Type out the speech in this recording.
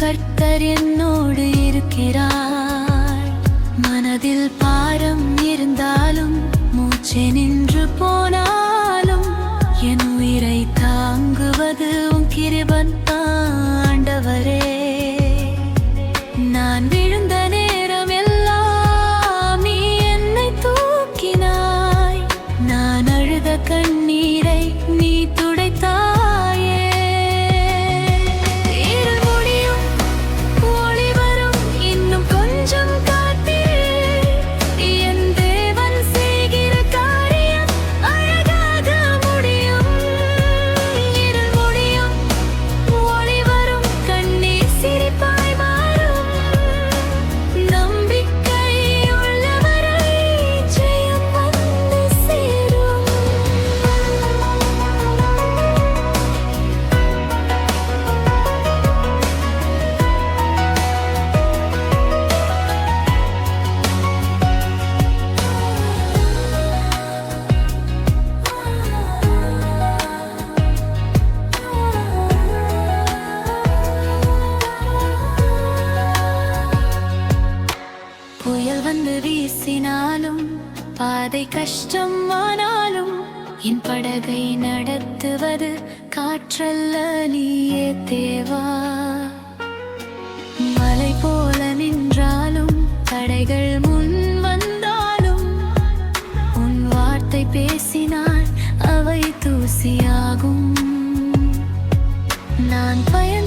கர்த்தர் என்னோடு இருக்கிறார். மனதில் பாரம் இருந்தாலும் மூச்சு நின்று போனாலும் என் உயிரை தாங்குவது உம் கிருபை ஆண்டவரே. நான் விழுந்த நேரம் எல்லாம் நீ என்னை தூக்கினாய். நான் அழுத கண்ணீரை நீ துடைத்தாயே. இருள் முடியும், ஒளி வரும், இன்னும் கொஞ்சம் காத்திரு. என் தேவன் செய்கிற காரியம் அழகாக முடியும். இருள் முடியும், ஒளி வரும், கண்ணீர் சிரிப்பாய் மாறும். நம்பிக்கை உள்ளவரை ஜெயம் வந்து சேரும். புயல் வந்து வீசினாலும் பாதை கஷ்டமானாலும் என் படகை நடத்துவது காற்றல்ல நீயே தேவா. மலை போல நின்றாலும் தடைகள் முன் வந்தாலும் உன் வார்த்தை பேசினால் அவை தூசியாகும். நான் பயன்